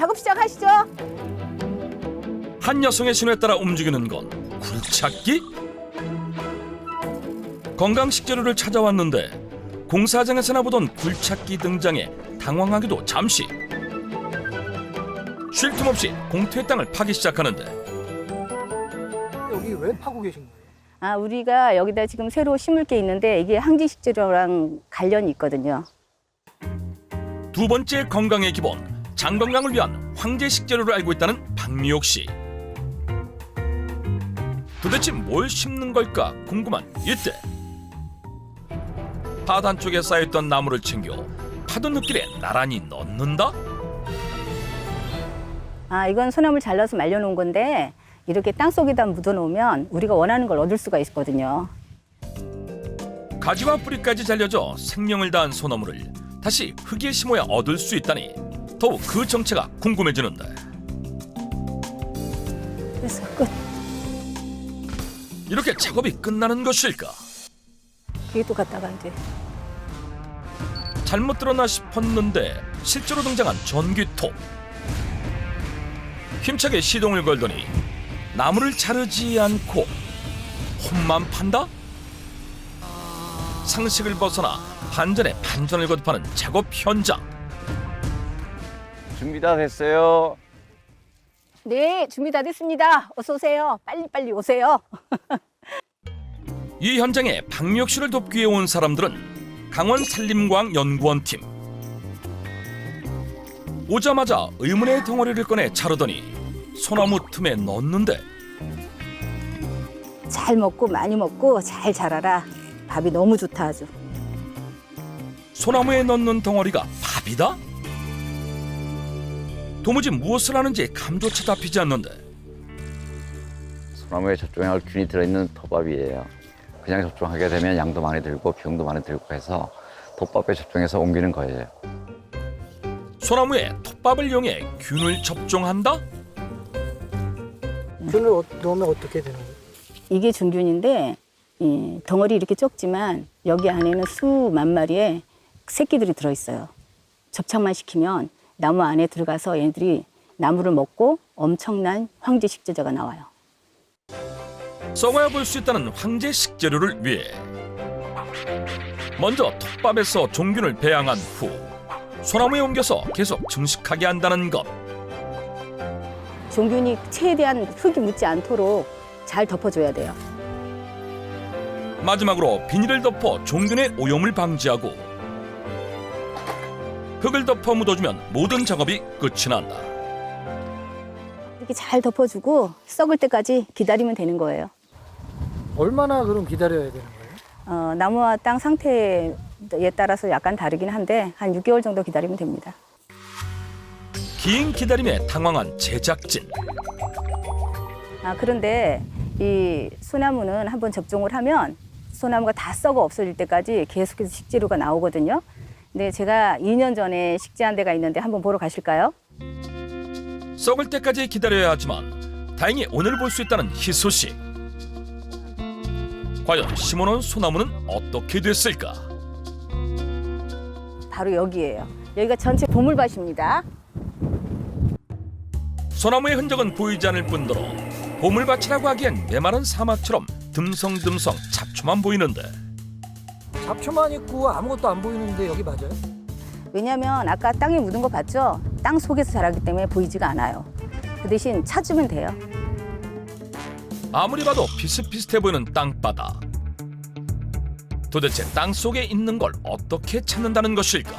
작업 시작하시죠. 한 여성의 신호에 따라 움직이는 건 굴착기? 건강식재료를 찾아왔는데 공사장에서나 보던 굴착기 등장에 당황하기도 잠시. 쉴 틈 없이 공터의 땅을 파기 시작하는데 여기 왜 파고 계신 거예요? 아, 우리가 여기다 지금 새로 심을 게 있는데 이게 항지 식재료랑 관련이 있거든요. 두 번째 건강의 기본, 장 건강을 위한 황제 식재료를 알고 있다는 박미옥 씨. 도대체 뭘 심는 걸까 궁금한 이때 밭 한쪽에 쌓여있던 나무를 챙겨 파던 흙길에 나란히 넣는다? 아, 이건 소나무를 잘라서 말려놓은 건데 이렇게 땅속에다 묻어놓으면 우리가 원하는 걸 얻을 수가 있거든요. 가지와 뿌리까지 잘려져 생명을 다한 소나무를 다시 흙에 심어야 얻을 수 있다니 더욱 그 정체가 궁금해지는데 그래서 끝. 이렇게 작업이 끝나는 것일까? 그게 또 갔다가 이제 잘못 들었나 싶었는데 실제로 등장한 전기톱. 힘차게 시동을 걸더니 나무를 자르지 않고 홈만 판다? 상식을 벗어나 반전에 반전을 거듭하는 작업 현장. 준비 다 됐어요. 네, 준비 다 됐습니다. 어서 오세요. 빨리 오세요. 이 현장에 박미옥 씨를 돕기 위해 온 사람들은 강원산림과학연구원팀. 오자마자 의문의 덩어리를 꺼내 자르더니 소나무 틈에 넣는데 잘 먹고 많이 먹고 잘 자라라. 밥이 너무 좋다 아주. 소나무에 넣는 덩어리가 밥이다? 도무지 무엇을 하는지 감조차 잡히지 않는데 소나무에 접종할 균이 들어있는 톱밥이에요. 그냥 접종하게 되면 양도 많이 들고 비용도 많이 들고 해서 톱밥에 접종해서 옮기는 거예요. 소나무에 톱밥을 이용해 균을 접종한다? 균을 넣으면 어떻게 되는 거예요? 이게 중균인데 이 덩어리 이렇게 적지만 여기 안에는 수만 마리의 새끼들이 들어있어요. 접착만 시키면 나무 안에 들어가서 얘네들이 나무를 먹고 엄청난 황제 식재료가 나와요. 썩어야 볼 수 있다는 황제 식재료를 위해 먼저 톱밥에서 종균을 배양한 후 소나무에 옮겨서 계속 증식하게 한다는 것. 종균이 최대한 흙이 묻지 않도록 잘 덮어줘야 돼요. 마지막으로 비닐을 덮어 종균의 오염을 방지하고 흙을 덮어 묻어주면 모든 작업이 끝이 난다. 이렇게 잘 덮어주고 썩을 때까지 기다리면 되는 거예요. 얼마나 그럼 기다려야 되는 거예요? 나무와 땅 상태에 따라서 약간 다르긴 한데 한 6개월 정도 기다리면 됩니다. 긴 기다림에 당황한 제작진. 그런데 이 소나무는 한번 접종을 하면 소나무가 다 썩어 없어질 때까지 계속해서 식재료가 나오거든요. 근데 제가 2년 전에 식재한 데가 있는데 한번 보러 가실까요? 썩을 때까지 기다려야 하지만 다행히 오늘 볼 수 있다는 희소식. 과연 심어놓은 소나무는 어떻게 됐을까? 바로 여기예요. 여기가 전체 보물밭입니다. 소나무의 흔적은 보이지 않을 뿐더러 보물밭이라고 하기엔 메마른 사막처럼 듬성듬성 잡초만 보이는데 잡초만 있고 아무것도 안 보이는데 여기 맞아요? 왜냐하면 아까 땅에 묻은 거 봤죠? 땅 속에서 자라기 때문에 보이지가 않아요. 그 대신 찾으면 돼요. 아무리 봐도 비슷비슷해 보이는 땅바닥. 도대체 땅 속에 있는 걸 어떻게 찾는다는 것일까?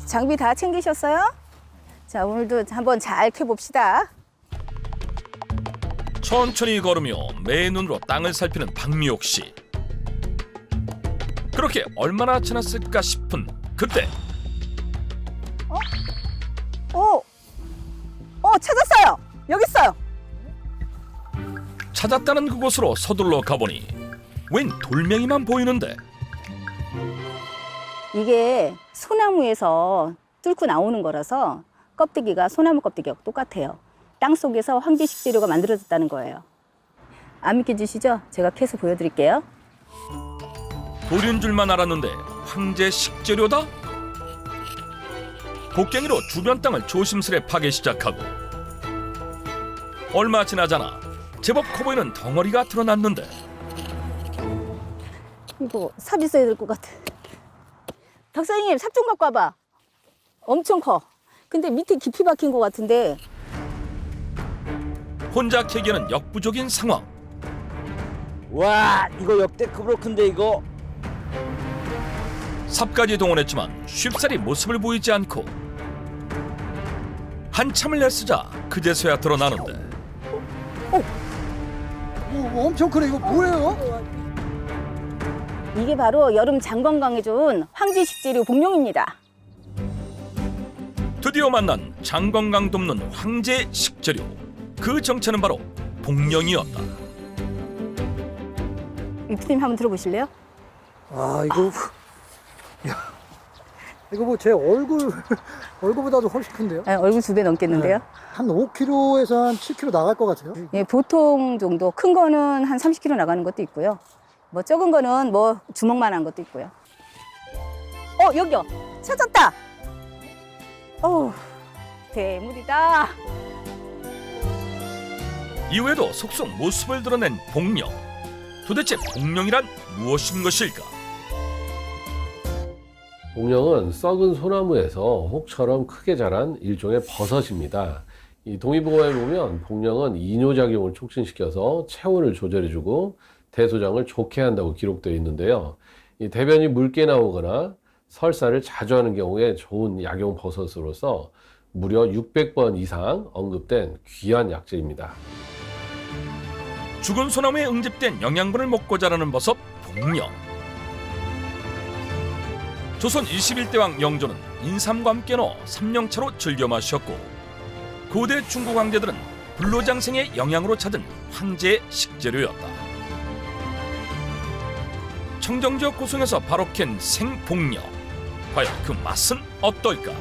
장비 다 챙기셨어요? 자, 오늘도 한번 잘 캐봅시다. 천천히 걸으며 맨눈으로 땅을 살피는 박미옥 씨. 그렇게 얼마나 지났을까 싶은 그때 찾았어요. 여기 있어요. 찾았다는 그곳으로 서둘러 가보니 웬 돌멩이만 보이는데 이게 소나무에서 뚫고 나오는 거라서 껍데기가 소나무 껍데기하고 똑같아요. 땅 속에서 황제 식재료가 만들어졌다는 거예요. 안 믿겨지시죠? 제가 캐서 보여드릴게요. 돌인 줄만 알았는데 황제 식재료다? 곡괭이로 주변 땅을 조심스레 파기 시작하고 얼마 지나잖아 제법 커 보이는 덩어리가 드러났는데 이거 삽 있어야 될 것 같아. 박사님, 삽 좀 갖고 와봐. 엄청 커. 근데 밑에 깊이 박힌 것 같은데. 혼자 캐기에는 역부족인 상황. 와, 이거 역대급으로 큰데 이거. 삽까지 동원했지만 쉽사리 모습을 보이지 않고 한참을 애쓰자 그제서야 드러나는데 엄청 크네. 이거 뭐예요? 이게 바로 여름 장 건강에 좋은 황제 식재료 복룡입니다. 드디어 만난 장 건강 돕는 황제 식재료. 그 정체는 바로 복령이었다. 이프님 한번 들어보실래요? 아, 이거 야, 이거 뭐 제 얼굴보다도 훨씬 큰데요? 네, 얼굴 2배 넘겠는데요. 한 5kg에서 한 7kg 나갈 것 같아요. 예, 보통 정도 큰 거는 한 30kg 나가는 것도 있고요. 뭐 적은 거는 뭐 주먹만한 것도 있고요. 여기요. 찾았다. 대물이다. 이후에도 속속 모습을 드러낸 복령. 도대체 복령이란 무엇인 것일까? 복령은 썩은 소나무에서 혹처럼 크게 자란 일종의 버섯입니다. 이 동의보감에 보면 복령은 이뇨작용을 촉진시켜서 체온을 조절해주고 대소장을 좋게 한다고 기록되어 있는데요. 이 대변이 묽게 나오거나 설사를 자주 하는 경우에 좋은 약용 버섯으로서 무려 600번 이상 언급된 귀한 약재입니다. 죽은 소나무에 응집된 영양분을 먹고 자라는 버섯 복령. 조선 21대왕 영조는 인삼과 함께 넣어 삼령차로 즐겨 마셨고 고대 중국 황제들은 불로장생의 영양으로 찾은 황제의 식재료였다. 청정지역 고성에서 바로 캔 생복령. 과연 그 맛은 어떨까?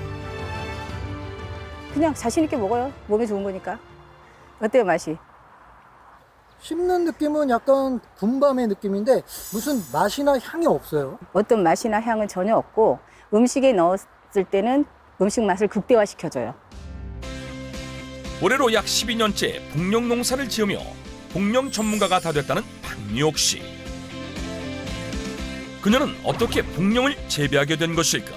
그냥 자신 있게 먹어요. 몸에 좋은 거니까. 어때요, 맛이? 씹는 느낌은 약간 군밤의 느낌인데 무슨 맛이나 향이 없어요. 어떤 맛이나 향은 전혀 없고 음식에 넣었을 때는 음식 맛을 극대화시켜줘요. 올해로 약 12년째 복령 농사를 지으며 복령 전문가가 다 됐다는 박미옥 씨. 그녀는 어떻게 복령을 재배하게 된 것일까?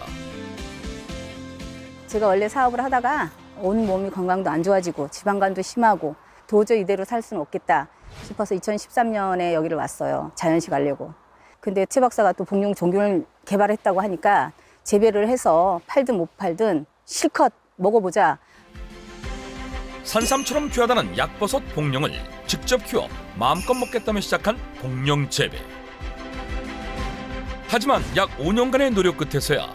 제가 원래 사업을 하다가 온 몸이 건강도 안 좋아지고 지방간도 심하고 도저히 이대로 살 수는 없겠다 싶어서 2013년에 여기를 왔어요. 자연식 하려고. 근데 최 박사가 또 복용 종균을 개발했다고 하니까 재배를 해서 팔든 못 팔든 실컷 먹어보자. 산삼처럼 귀하다는 약버섯 복령을 직접 키워 마음껏 먹겠다며 시작한 복령 재배. 하지만 약 5년간의 노력 끝에서야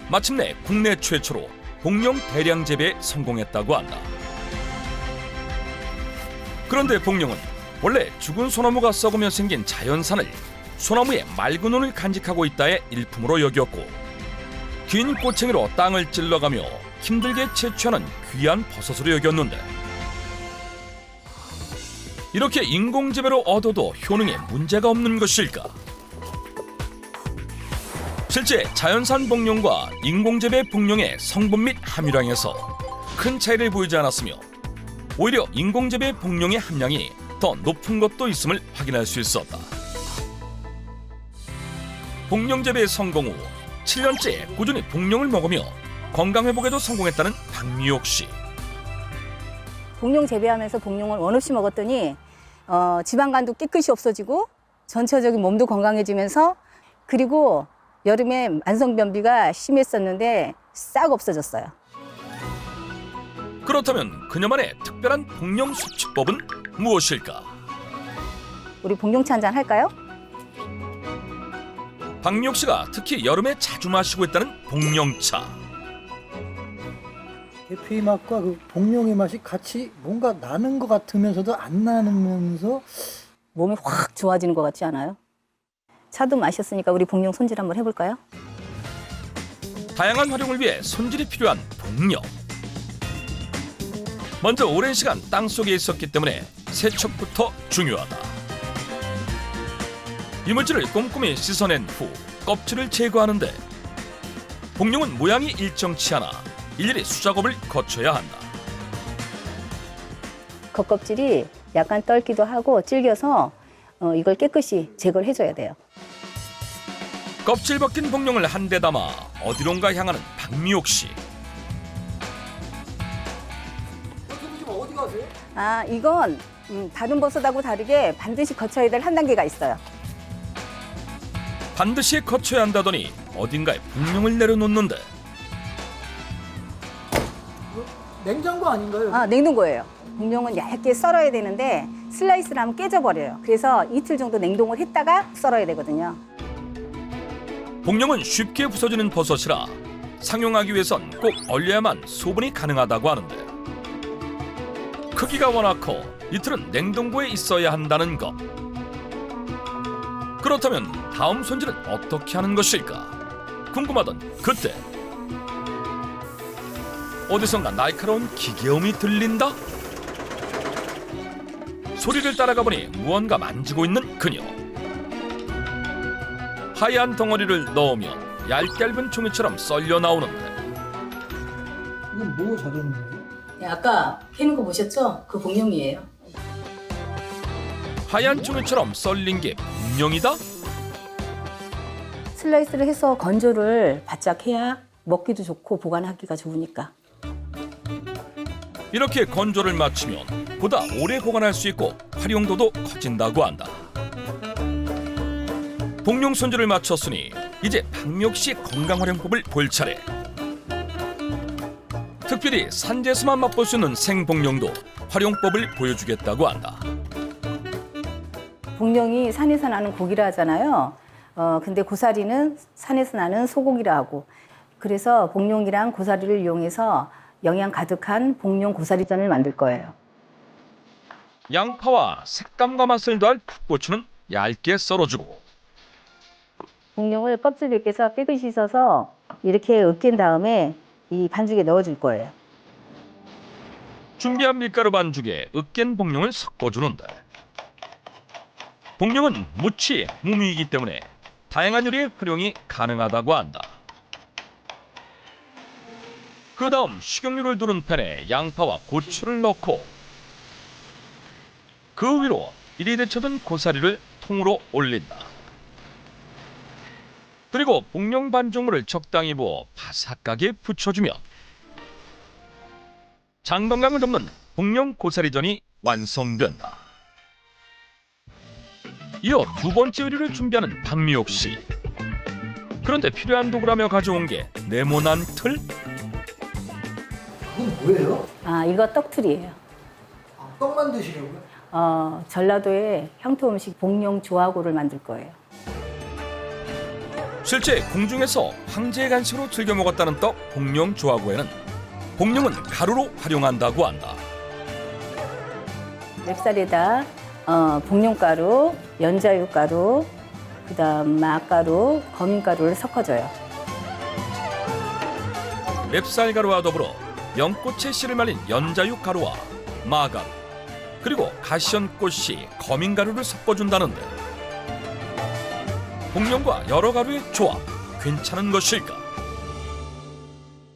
마침내 국내 최초로 복령 대량 재배에 성공했다고 한다. 그런데 복령은 원래 죽은 소나무가 썩으며 생긴 자연산을 소나무의 맑은 눈을 간직하고 있다의 일품으로 여겼고 긴 꼬챙이로 땅을 찔러가며 힘들게 채취하는 귀한 버섯으로 여겼는데 이렇게 인공재배로 얻어도 효능에 문제가 없는 것일까? 실제 자연산 복령과 인공재배 복령의 성분 및 함유량에서 큰 차이를 보이지 않았으며 오히려 인공재배 복령의 함량이 더 높은 것도 있음을 확인할 수 있었다. 복령 재배 성공 후 7년째 꾸준히 복령을 먹으며 건강회복에도 성공했다는 박미옥 씨. 복용 재배하면서 복용을 원 없이 먹었더니 지방간도 깨끗이 없어지고 전체적인 몸도 건강해지면서 그리고 여름에 만성변비가 심했었는데 싹 없어졌어요. 그렇다면 그녀만의 특별한 복령 섭취법은 무엇일까? 우리 복용차 한잔 할까요? 박미옥 씨가 특히 여름에 자주 마시고 있다는 복령차. 계피 맛과 그 복룡의 맛이 같이 뭔가 나는 것 같으면서도 안 나면서 몸이 확 좋아지는 것 같지 않아요? 차도 마셨으니까 우리 복용 손질 한번 해볼까요? 다양한 활용을 위해 손질이 필요한 복령. 먼저 오랜 시간 땅속에 있었기 때문에 세척부터 중요하다. 이물질을 꼼꼼히 씻어낸 후 껍질을 제거하는데 복령은 모양이 일정치 않아 일일이 수작업을 거쳐야 한다. 겉껍질이 약간 떨기도 하고 질겨서 이걸 깨끗이 제거를 해줘야 돼요. 껍질 벗긴 복룡을 한 대 담아 어디론가 향하는 박미옥 씨. 지금 어디 가세요? 아, 이건 다른 버섯하고 다르게 반드시 거쳐야 될 한 단계가 있어요. 반드시 거쳐야 한다더니 어딘가에 복룡을 내려놓는데 냉장고 아닌가요? 아, 냉동고예요. 복룡은 얇게 썰어야 되는데 슬라이스를 하면 깨져버려요. 그래서 이틀 정도 냉동을 했다가 썰어야 되거든요. 복룡은 쉽게 부서지는 버섯이라 상용하기 위해선 꼭 얼려야만 소분이 가능하다고 하는데 크기가 워낙 커 이틀은 냉동고에 있어야 한다는 것. 그렇다면 다음 손질은 어떻게 하는 것일까? 궁금하던 그때 어디선가 날카로운 기계음이 들린다? 소리를 따라가 보니 무언가 만지고 있는 그녀. 하얀 덩어리를 넣으면 얇은 종이처럼 썰려 나오는데 이건 뭐 자르는 거예요? 네, 아까 캐는 거 보셨죠? 그 복룡이에요. 하얀 종이처럼 썰린 게 복룡이다? 슬라이스를 해서 건조를 바짝 해야 먹기도 좋고 보관하기가 좋으니까. 이렇게 건조를 마치면 보다 오래 보관할 수 있고 활용도도 커진다고 한다. 복룡 손질을 마쳤으니 이제 박미옥 씨 건강 활용법을 볼 차례. 특별히 산지에서만 맛볼 수 있는 생복룡도 활용법을 보여주겠다고 한다. 복룡이 산에서 나는 고기라 하잖아요. 근데 고사리는 산에서 나는 소고기라 하고. 그래서 복룡이랑 고사리를 이용해서 영양 가득한 복룡 고사리전을 만들 거예요. 양파와 색감과 맛을 더할 풋고추는 얇게 썰어주고 복룡을 껍질 벗겨서 깨끗이 씻어서 이렇게 으깬 다음에 이 반죽에 넣어줄 거예요. 준비한 밀가루 반죽에 으깬 복룡을 섞어주는데 복룡은 무치, 무미이기 때문에 다양한 요리에 활용이 가능하다고 한다. 그 다음 식용유를 두른 팬에 양파와 고추를 넣고 그 위로 이리 데쳐둔 고사리를 통으로 올린다. 그리고 복룡 반죽물을 적당히 부어 바삭하게 붙여주면 장 건강을 돕는 복룡 고사리전이 완성된다. 이어 두 번째 요리를 준비하는 박미옥 씨. 그런데 필요한 도구라며 가져온 게 네모난 틀? 그건 뭐예요? 아, 이거 떡틀이에요. 떡 만드시려고요? 전라도의 향토 음식 복룡 조화고를 만들 거예요. 실제 궁중에서 황제의 간식으로 즐겨 먹었다는 떡 복룡 조화구에는 복룡은 가루로 활용한다고 한다. 맵쌀에다 복룡가루, 연자유가루, 그다음 마가루, 거민가루를 섞어줘요. 맵쌀가루와 더불어 연꽃의 씨를 말린 연자유 가루와 마가루 그리고 가시연꽃씨 거민가루를 섞어준다는데 복룡과 여러 가루의 조합 괜찮은 것일까?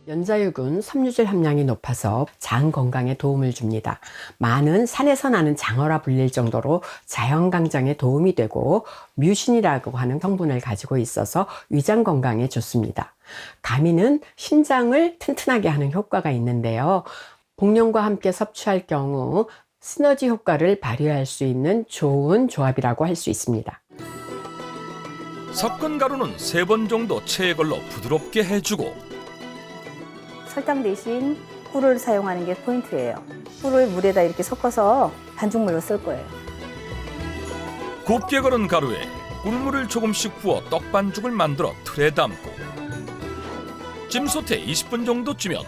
연자육은 섬유질 함량이 높아서 장 건강에 도움을 줍니다. 마는 산에서 나는 장어라 불릴 정도로 자연 강장에 도움이 되고 뮤신이라고 하는 성분을 가지고 있어서 위장 건강에 좋습니다. 가미는 신장을 튼튼하게 하는 효과가 있는데요. 복룡과 함께 섭취할 경우 시너지 효과를 발휘할 수 있는 좋은 조합이라고 할 수 있습니다. 섞은 가루는 3번 정도 체에 걸러 부드럽게 해주고 설탕 대신 꿀을 사용하는 게 포인트예요. 꿀을 물에다 이렇게 섞어서 반죽물로 쓸 거예요. 곱게 걸은 가루에 꿀물을 조금씩 부어 떡반죽을 만들어 틀에 담고 찜솥에 20분 정도 찌면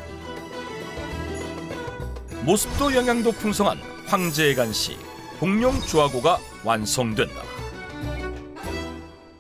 모습도 영양도 풍성한 황제의 간식 복룡 조화고가 완성된다.